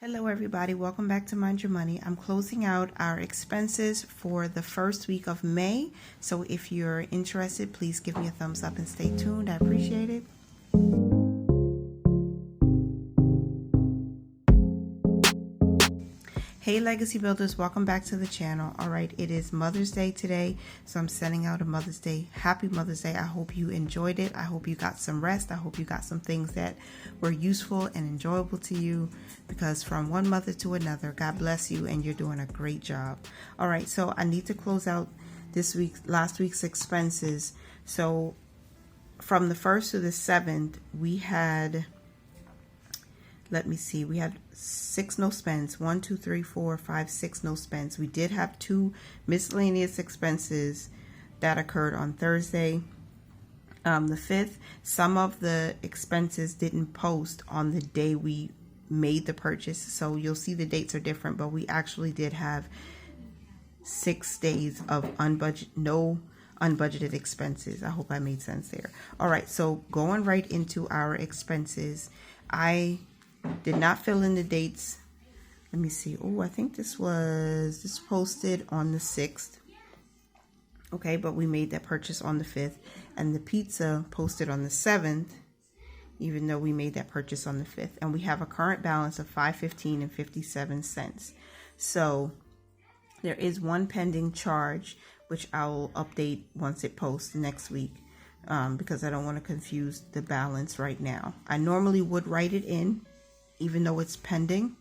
Hello everybody, welcome back to Mind Your Money. I'm closing out our expenses for the first week of May. So if you're interested, please give me a thumbs up and stay tuned. I appreciate it. Hey Legacy Builders, welcome back to the channel. All right, it is Mother's Day today, so I'm sending out a Mother's Day. Happy Mother's Day. I hope you enjoyed it. I hope you got some rest. I hope you got some things that were useful and enjoyable to you, because from one mother to another, God bless you and you're doing a great job. All right, so I need to close out last week's expenses. So from the 1st to the 7th, we had, let me see, we had 6 no spends. 1, 2, 3, 4, 5, 6 no spends. We did have 2 miscellaneous expenses that occurred on Thursday, the 5th. Some of the expenses didn't post on the day we made the purchase, so you'll see the dates are different, but we actually did have 6 days of unbudgeted expenses. I hope I made sense there. All right, so going right into our expenses, I did not fill in the dates. Let me see. Oh, I think this posted on the 6th. Okay, but we made that purchase on the 5th, and the pizza posted on the 7th, even though we made that purchase on the 5th. And we have a current balance of $5.15.57. So there is one pending charge, which I will update once it posts next week, because I don't want to confuse the balance right now. I normally would write it in, even though it's pending,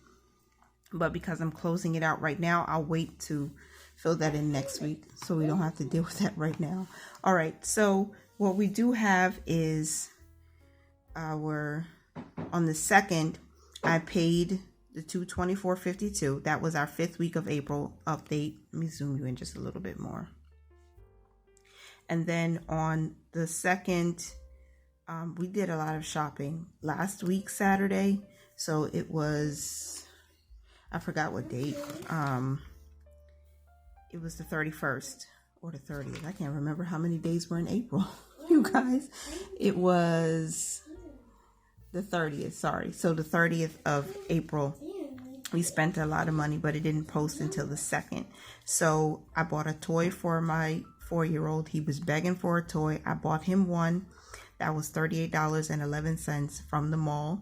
but because I'm closing it out right now, I'll wait to fill that in next week so we don't have to deal with that right now. All right, so what we do have is on the 2nd, I paid the $224.52. That was our 5th week of April update. Let me zoom you in just a little bit more. And then on the 2nd, we did a lot of shopping last week, Saturday. So it was, I forgot what date. It was the 31st or the 30th. I can't remember how many days were in April, you guys. It was the 30th, sorry. So the 30th of April, we spent a lot of money, but it didn't post until the 2nd. So I bought a toy for my 4-year-old. He was begging for a toy. I bought him one. That was $38.11 from the mall.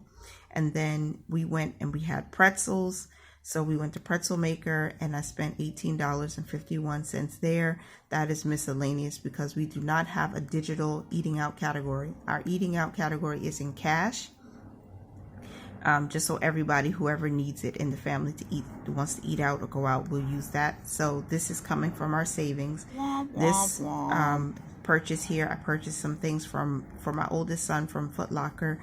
And then we went and we had pretzels. So we went to Pretzel Maker and I spent $18.51 there. That is miscellaneous because we do not have a digital eating out category. Our eating out category is in cash. Just so everybody, whoever needs it in the family to eat, wants to eat out or go out, will use that. So this is coming from our savings. This purchase here, I purchased some things for my oldest son from Foot Locker.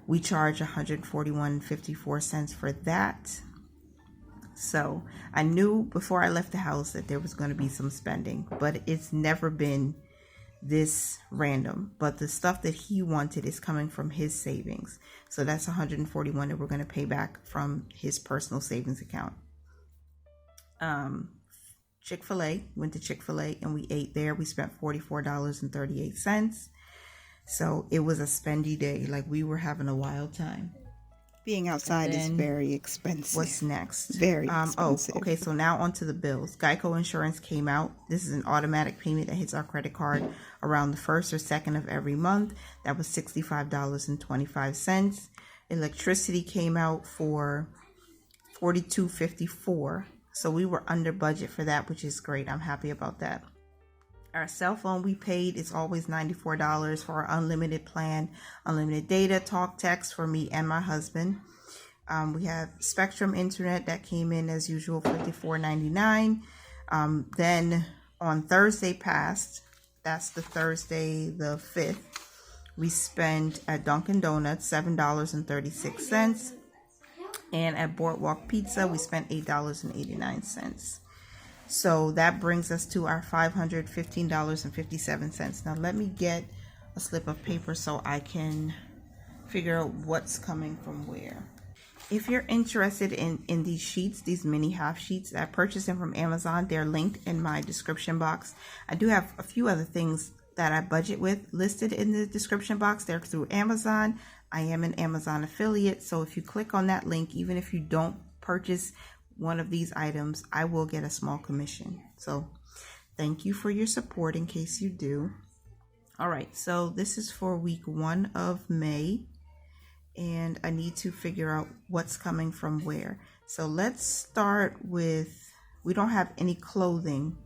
We charge $141.54 for that. So I knew before I left the house that there was going to be some spending, but it's never been this random. But the stuff that he wanted is coming from his savings. So that's $141 that we're going to pay back from his personal savings account. Chick-fil-A, went to Chick-fil-A and we ate there. We spent $44.38. So it was a spendy day. Like, we were having a wild time. Being outside is very expensive. What's next? Very expensive. Okay, so now onto the bills. Geico Insurance came out. This is an automatic payment that hits our credit card around the 1st or 2nd of every month. That was $65.25. Electricity came out for $42.54. So we were under budget for that, which is great. I'm happy about that. Our cell phone we paid is always $94 for our unlimited plan, unlimited data, talk, text for me and my husband. We have Spectrum Internet that came in as usual, $54.99. Then on Thursday past, that's the Thursday the 5th, we spent at Dunkin' Donuts $7.36. And at Boardwalk Pizza, we spent $8.89. So that brings us to our $515.57. Now let me get a slip of paper so I can figure out what's coming from where. If you're interested in these sheets, these mini half sheets, I purchased them from Amazon. They're linked in my description box. I do have a few other things that I budget with listed in the description box. They're through Amazon. I am an Amazon affiliate, so if you click on that link, even if you don't purchase one of these items, I will get a small commission. So thank you for your support in case you do. All right, so this is for week 1 of May, and I need to figure out what's coming from where. So let's start with, we don't have any clothing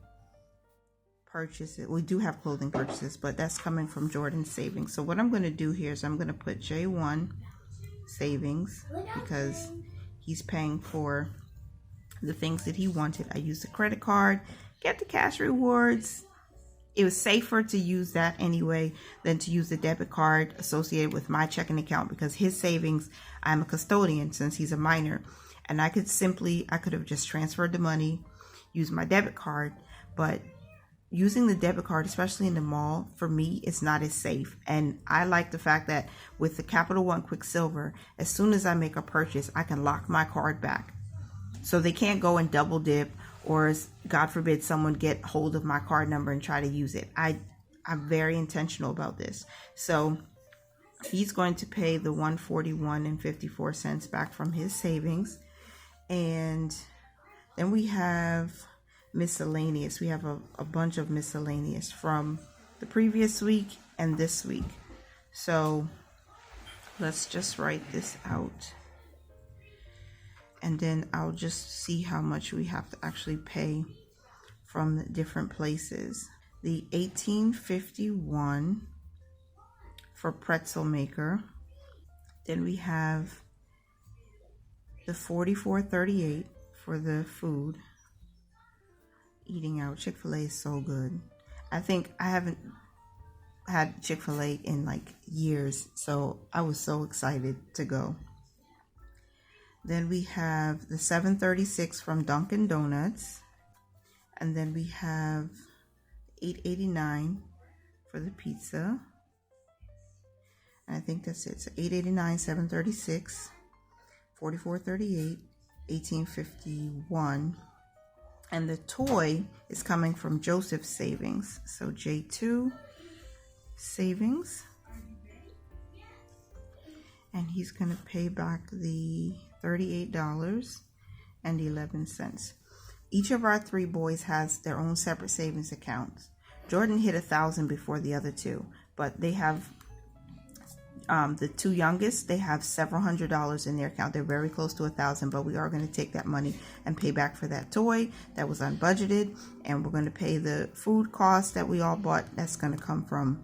purchases. We do have clothing purchases, but that's coming from Jordan's savings. So what I'm going to do here is I'm going to put J1 savings because he's paying for the things that he wanted. I used a credit card, get the cash rewards. It was safer to use that anyway than to use the debit card associated with my checking account, because his savings, I'm a custodian since he's a minor, and I could have just transferred the money, used my debit card. But using the debit card, especially in the mall, for me, it's not as safe. And I like the fact that with the Capital One Quicksilver, as soon as I make a purchase, I can lock my card back. So they can't go and double dip, or God forbid someone get hold of my card number and try to use it. I'm very intentional about this. So he's going to pay the $141.54 back from his savings. And then we have miscellaneous. We have a bunch of miscellaneous from the previous week and this week. So let's just write this out, and then I'll just see how much we have to actually pay from the different places. The $18.51 for pretzel maker. Then we have the $44.38 for the food. Eating out. Chick-fil-A is so good. I think I haven't had Chick-fil-A in like years, so I was so excited to go. Then we have the $7.36 from Dunkin' Donuts, and then we have $8.89 for the pizza. And I think that's it. So $8.89, $7.36, $44.38, $18.51. And the toy is coming from Joseph's savings. So J2 savings. And he's going to pay back the $38.11. Each of our 3 boys has their own separate savings accounts. Jordan hit 1,000 before the other 2, but they have the 2 youngest, they have several $100s in their account. They're very close to 1,000, but we are going to take that money and pay back for that toy that was unbudgeted, and we're going to pay the food costs that we all bought. That's going to come from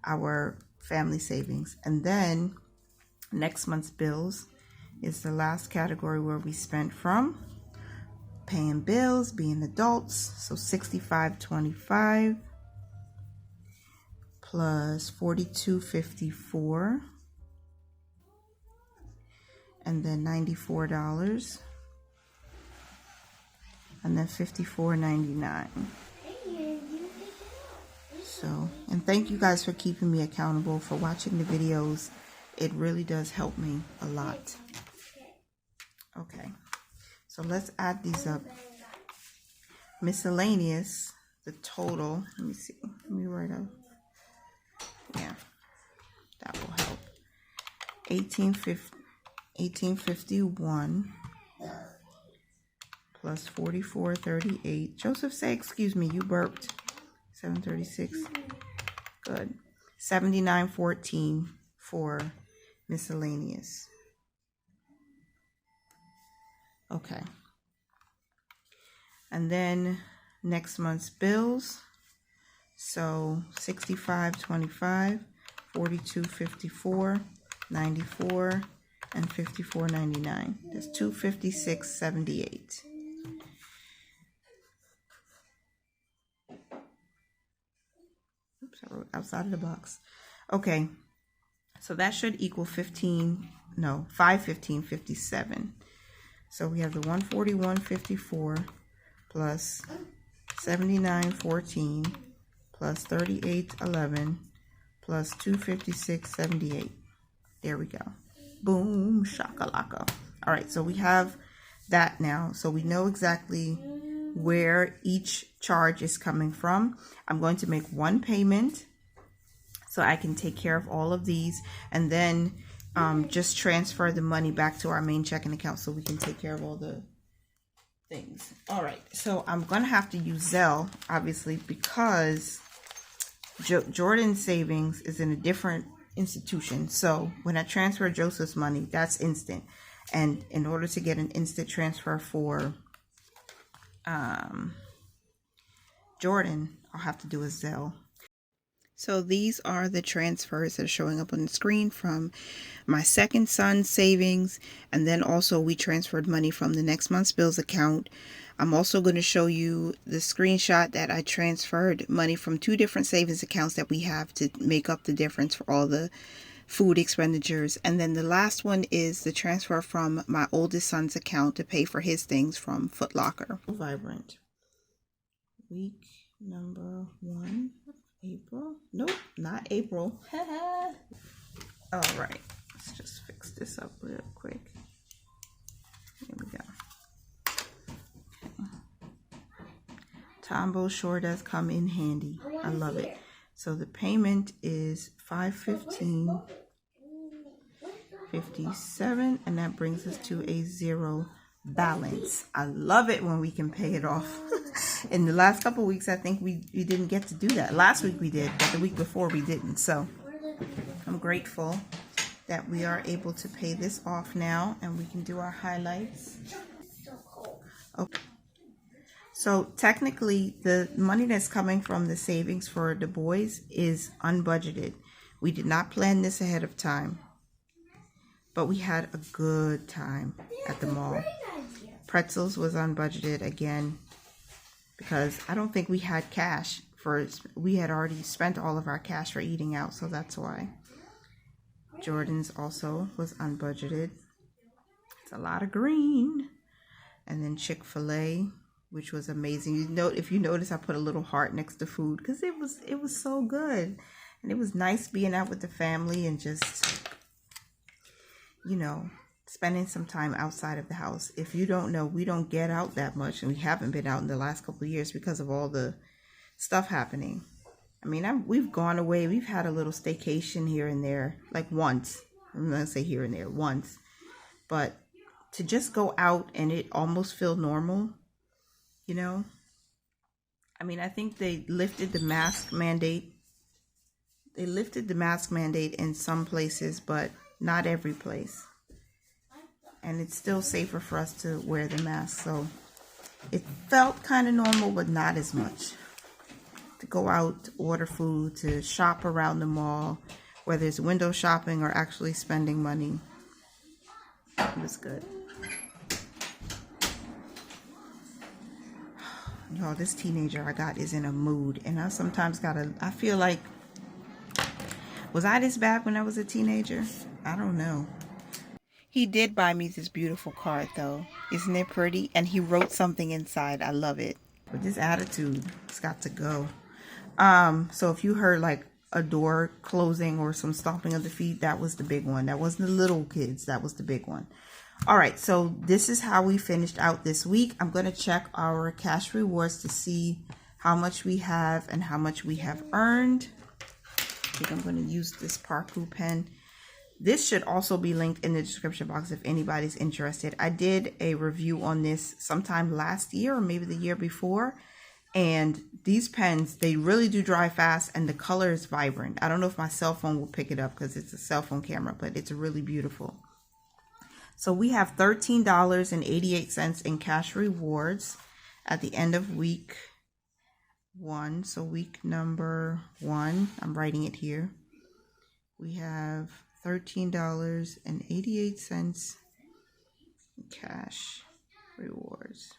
our family savings. And then next month's bills is the last category where we spent from. Paying bills, being adults, so $65.25 plus $42.54, and then $94, and then $54.99. So, and thank you guys for keeping me accountable, for watching the videos. It really does help me a lot. Okay, so let's add these up. Miscellaneous, the total, let me see, let me write up. Yeah, that will help. $18.51 plus $44.38. Joseph, say excuse me, you burped. $7.36. Good. $79.14 for miscellaneous. Okay. And then next month's bills. So $65.25, $42.54, $94, and $54.99. That's $256.78. Oops, I wrote outside of the box. Okay, so that should equal $515.57. So we have the $141.54 plus $79.14 plus $38.11 plus $256.78. There we go. Boom, shakalaka. All right, so we have that now. So we know exactly where each charge is coming from. I'm going to make one payment so I can take care of all of these. And then just transfer the money back to our main checking account so we can take care of all the things. All right, so I'm gonna have to use Zelle, obviously, because Jordan's savings is in a different institution. So when I transfer Joseph's money, that's instant. And in order to get an instant transfer for Jordan, I'll have to do a Zelle. So these are the transfers that are showing up on the screen from my second son's savings. And then also we transferred money from the next month's bills account. I'm also going to show you the screenshot that I transferred money from 2 different savings accounts that we have to make up the difference for all the food expenditures. And then the last one is the transfer from my oldest son's account to pay for his things from Foot Locker. Vibrant. Week number 1, April. Nope, not April. All right, let's just fix this up real quick. Here we go. Okay. Tombow sure does come in handy. I love it. So the payment is $515.57, and that brings us to a 0 balance. I love it when we can pay it off. In the last couple of weeks, I think we didn't get to do that. Last week we did, but the week before we didn't. So I'm grateful that we are able to pay this off now, and we can do our highlights. Okay. So technically, the money that's coming from the savings for the boys is unbudgeted. We did not plan this ahead of time, but we had a good time at the mall. Pretzels was unbudgeted again, because I don't think we had cash we had already spent all of our cash for eating out, so that's why. Jordan's also was unbudgeted. It's a lot of green. And then Chick-fil-A, which was amazing. If you notice, I put a little heart next to food because it was so good. And it was nice being out with the family and just, spending some time outside of the house. If you don't know, we don't get out that much, and we haven't been out in the last couple of years because of all the stuff happening. I mean, we've gone away. We've had a little staycation here and there, like once. I'm going to say here and there, once. But to just go out and it almost feel normal, I mean, I think they lifted the mask mandate. They lifted the mask mandate in some places, but not every place. And it's still safer for us to wear the mask. So it felt kind of normal, but not as much. To go out, to order food, to shop around the mall, whether it's window shopping or actually spending money. It was good. Y'all, this teenager I got is in a mood. And I sometimes I feel like, was I this bad when I was a teenager? I don't know. He did buy me this beautiful card, though. Isn't it pretty? And he wrote something inside. I love it. But this attitude, it's got to go. So if you heard like a door closing or some stomping of the feet, that was the big one. That wasn't the little kids. That was the big one. All right. So this is how we finished out this week. I'm going to check our cash rewards to see how much we have and how much we have earned. I think I'm going to use this Parku pen. This should also be linked in the description box if anybody's interested. I did a review on this sometime last year or maybe the year before. And these pens, they really do dry fast and the color is vibrant. I don't know if my cell phone will pick it up because it's a cell phone camera, but it's really beautiful. So we have $13.88 in cash rewards at the end of week 1. So week number 1, I'm writing it here. We have $13.88 in cash rewards.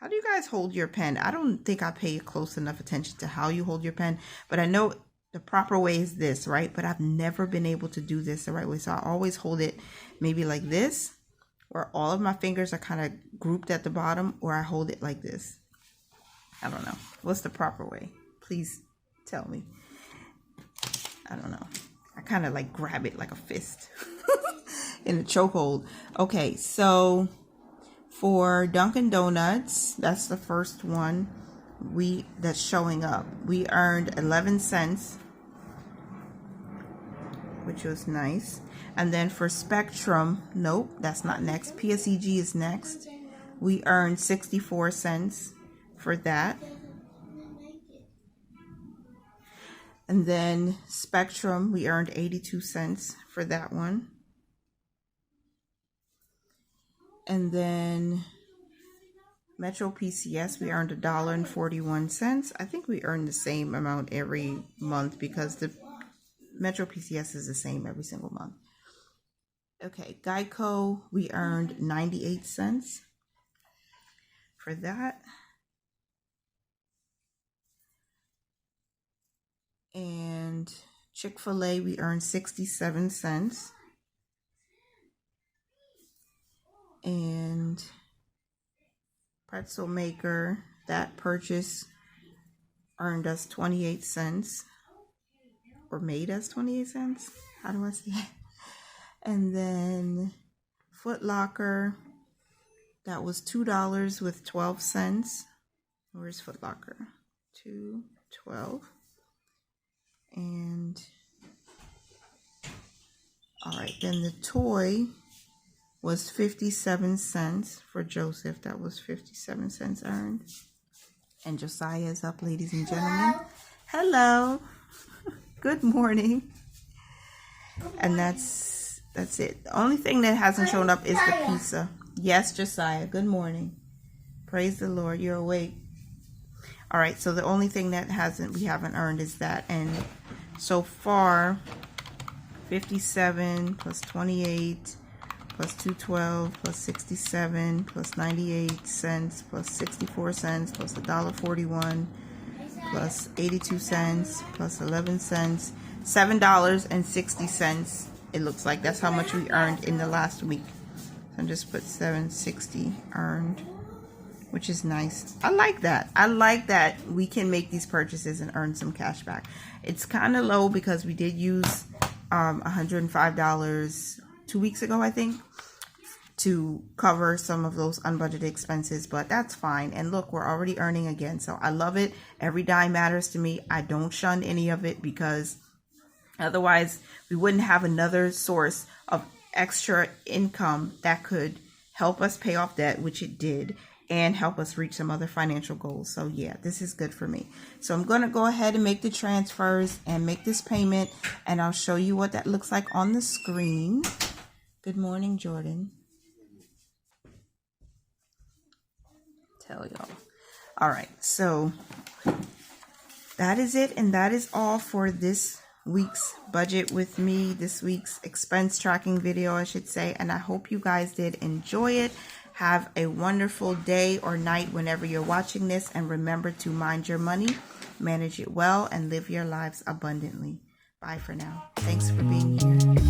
How do you guys hold your pen? I don't think I pay close enough attention to how you hold your pen, but I know the proper way is this, right? But I've never been able to do this the right way. So I always hold it maybe like this, where all of my fingers are kind of grouped at the bottom, or I hold it like this. I don't know. What's the proper way? Please tell me. I don't know. I kind of like grab it like a fist in a chokehold. Okay, so for Dunkin' Donuts, that's the first one that's showing up. We earned 11 cents, which was nice. And then for Spectrum, nope, that's not next. PSEG is next. We earned 64 cents for that. And then Spectrum, we earned 82 cents for that one. And then Metro PCS, we earned $1.41. I think we earn the same amount every month because the Metro PCS is the same every single month. Okay, Geico, we earned 98 cents for that. And Chick-fil-A, we earned 67 cents. And Pretzel Maker, that purchase earned us 28 cents. Or made us 28 cents. How do I say it? And then Foot Locker, that was $2 with 12 cents. Where's Foot Locker? $2.12. And all right, then the toy was 57 cents for Joseph. That was 57 cents earned. And Josiah is up, ladies and gentlemen. Hello. Good morning. And that's it. The only thing that hasn't shown up is the pizza. Yes, Josiah. Good morning. Praise the Lord. You're awake. All right. So the only thing that we haven't earned is that. And so far, 57 plus 28 plus 212 plus 67 plus 98 cents plus 64 cents plus $1.41 plus 82 cents plus 11 cents, $7.60. It looks like that's how much we earned in the last week. So I just put $7.60 earned, which is nice. I like that. I like that we can make these purchases and earn some cash back. It's kind of low because we did use $105 2 weeks ago, I think, to cover some of those unbudgeted expenses, but that's fine. And look, we're already earning again, so I love it. Every dime matters to me. I don't shun any of it because otherwise we wouldn't have another source of extra income that could help us pay off debt, which it did, and help us reach some other financial goals. So yeah, this is good for me. So I'm going to go ahead and make the transfers and make this payment, and I'll show you what that looks like on the screen. Good morning, Jordan. Tell y'all. All right, so that is it, and that is all for this week's budget with me, this week's expense tracking video, I should say. And I hope you guys did enjoy it. Have a wonderful day or night whenever you're watching this, and remember to mind your money, manage it well, and live your lives abundantly. Bye for now. Thanks for being here.